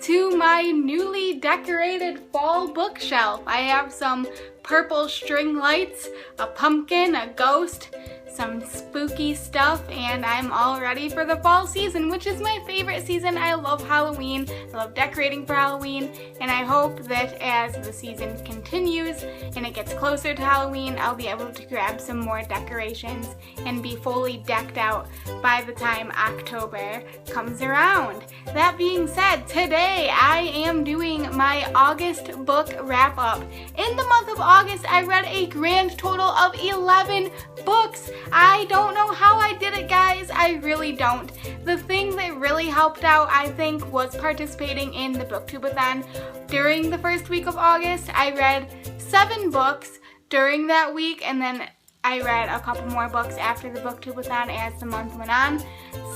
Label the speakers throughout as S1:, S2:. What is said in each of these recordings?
S1: to my newly decorated fall bookshelf. I have some purple string lights, a pumpkin, a ghost, some spooky stuff, and I'm all ready for the fall season, which is my favorite season. I love Halloween, I love decorating for Halloween, and I hope that as the season continues and it gets closer to Halloween, I'll be able to grab some more decorations and be fully decked out by the time October comes around. That being said, today I am doing my August book wrap up. In the month of August, I read a grand total of 11 books. I don't know how I did it, guys. I really don't. The thing that really helped out, I think, was participating in the Booktubeathon. During the first week of August, I read 7 books during that week, and then I read a couple more books after the Booktubeathon as the month went on.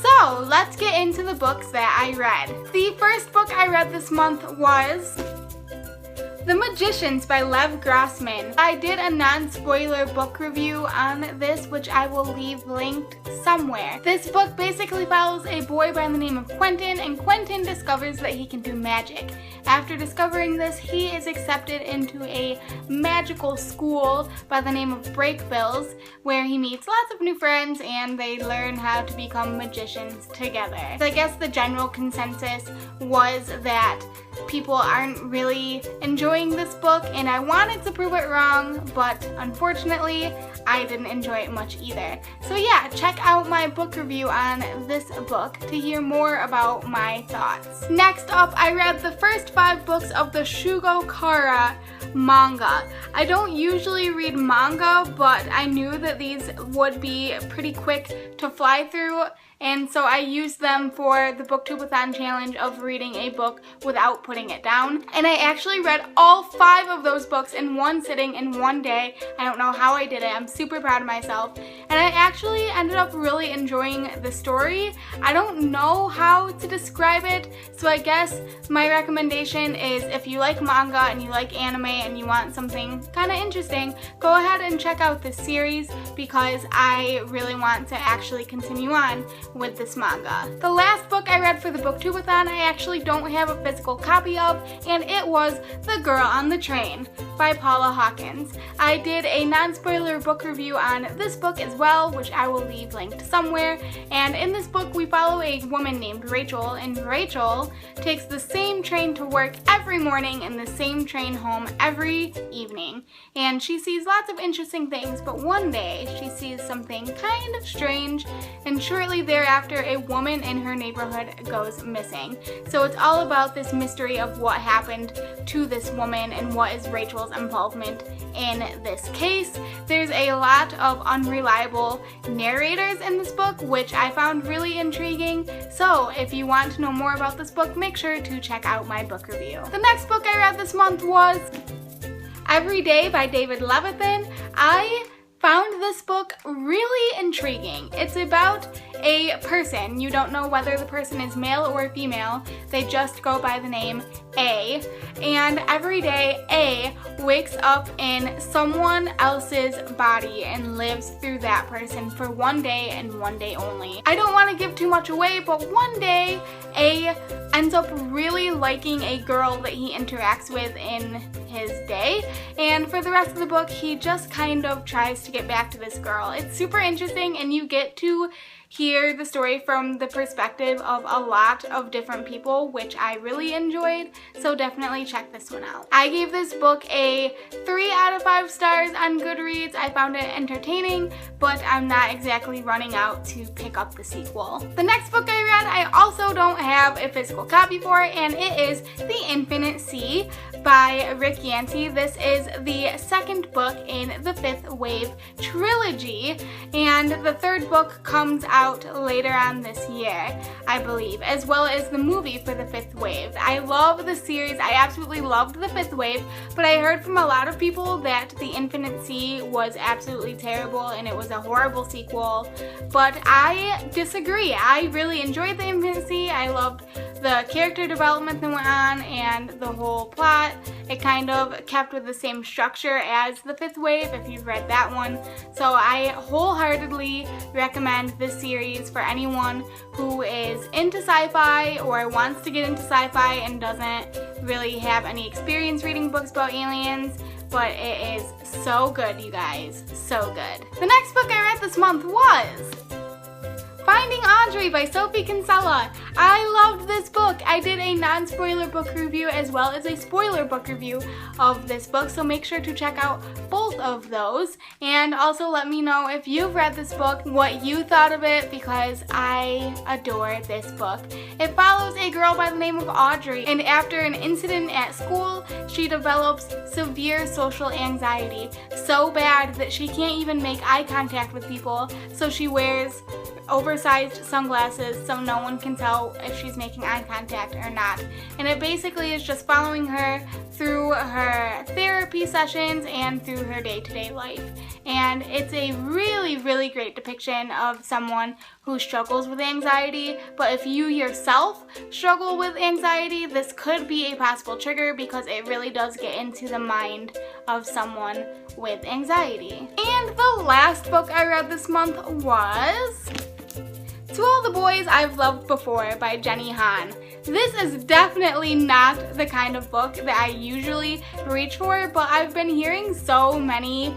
S1: So let's get into the books that I read. The first book I read this month was The Magicians by Lev Grossman. I did a non-spoiler book review on this, which I will leave linked somewhere. This book basically follows a boy by the name of Quentin, and Quentin discovers that he can do magic. After discovering this, he is accepted into a magical school by the name of Breakbills, where he meets lots of new friends and they learn how to become magicians together. So I guess the general consensus was that people aren't really enjoying this book, and I wanted to prove it wrong, but unfortunately I didn't enjoy it much either. So yeah, check out my book review on this book to hear more about my thoughts. Next up, I read the first 5 books of the Shugo Chara manga. I don't usually read manga, but I knew that these would be pretty quick to fly through, and so I used them for the Booktubeathon challenge of reading a book without putting it down. And I actually read all 5 of those books in one sitting in one day. I don't know how I did it. I'm super proud of myself. And I actually ended up really enjoying the story. I don't know how to describe it, so I guess my recommendation is if you like manga and you like anime and you want something kind of interesting, go ahead and check out this series because I really want to actually continue on with this manga. The last book I read for the Booktubeathon I actually don't have a physical copy of, and it was The Girl on the Train by Paula Hawkins. I did a non-spoiler book review on this book as well, which I will leave linked somewhere, and in this book we follow a woman named Rachel, and Rachel takes the same train to work every morning and the same train home every evening, and she sees lots of interesting things, but one day she sees something kind of strange, and shortly thereafter a woman in her neighborhood goes missing. So it's all about this mystery of what happened to this woman and what is Rachel's involvement in this case. There's a lot of unreliable narrators in this book, which I found really intriguing. So if you want to know more about this book, make sure to check out my book review. The next book I read this month was Every Day by David Levithan. I found this book really intriguing. It's about a person. You don't know whether the person is male or female. They just go by the name A. And every day, A wakes up in someone else's body and lives through that person for one day and one day only. I don't want to give too much away, but one day, A ends up really liking a girl that he interacts with in his day, and for the rest of the book he just kind of tries to get back to this girl. It's super interesting, and you get to hear the story from the perspective of a lot of different people, which I really enjoyed, so definitely check this one out. I gave this book a 3 out of 5 stars on Goodreads. I found it entertaining, but I'm not exactly running out to pick up the sequel. The next book I read, I also don't have a physical copy for, and it is The Infinite Sea by Rick Yancey. This is the second book in the Fifth Wave trilogy, and the third book comes out later on this year, I believe, as well as the movie for the Fifth Wave. I love the series. I absolutely loved the Fifth Wave, but I heard from a lot of people that The Infinite Sea was absolutely terrible and it was a horrible sequel, but I disagree. I really enjoyed The Infinite Sea. I loved the character development that went on and the whole plot, but it kind of kept with the same structure as The Fifth Wave, if you've read that one. So I wholeheartedly recommend this series for anyone who is into sci-fi or wants to get into sci-fi and doesn't really have any experience reading books about aliens, but it is so good, you guys, so good. The next book I read this month was Finding Audrey by Sophie Kinsella. I loved this book. I did a non-spoiler book review as well as a spoiler book review of this book, so make sure to check out both of those. And also let me know if you've read this book, what you thought of it, because I adore this book. It follows a girl by the name of Audrey, and after an incident at school, she develops severe social anxiety, so bad that she can't even make eye contact with people, so she wears oversized sunglasses so no one can tell if she's making eye contact or not. And it basically is just following her through her therapy sessions and through her day-to-day life. And it's a really, really great depiction of someone who struggles with anxiety, but if you yourself struggle with anxiety, this could be a possible trigger because it really does get into the mind of someone with anxiety. And the last book I read this month was To All the Boys I've Loved Before by Jenny Han. This is definitely not the kind of book that I usually reach for, but I've been hearing so many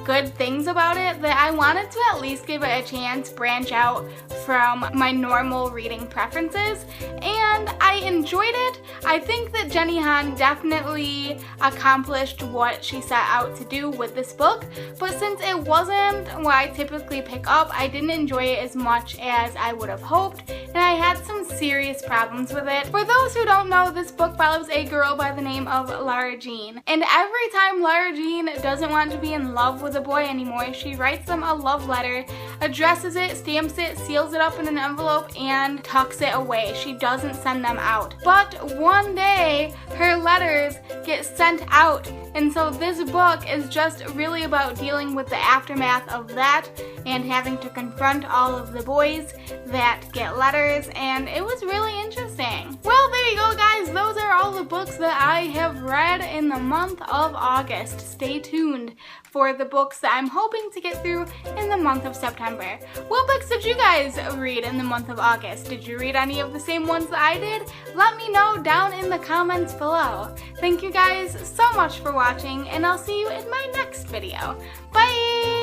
S1: good things about it that I wanted to at least give it a chance, branch out from my normal reading preferences, and I enjoyed it. I think that Jenny Han definitely accomplished what she set out to do with this book, but since it wasn't what I typically pick up, I didn't enjoy it as much as I would have hoped, and I had some serious problems with it. For those who don't know, this book follows a girl by the name of Lara Jean, and every time Lara Jean doesn't want to be in love with a boy anymore, she writes them a love letter, addresses it, stamps it, seals it up in an envelope, and tucks it away. She doesn't send them out. But one day, her letters get sent out, and so this book is just really about dealing with the aftermath of that and having to confront all of the boys that get letters, and it was really interesting. Well, there you go, guys. Those are all the books that I have read in the month of August. Stay tuned for the books that I'm hoping to get through in the month of September. What books did you guys read in the month of August? Did you read any of the same ones that I did? Let me know down in the comments below. Thank you guys so much for watching, and I'll see you in my next video. Bye!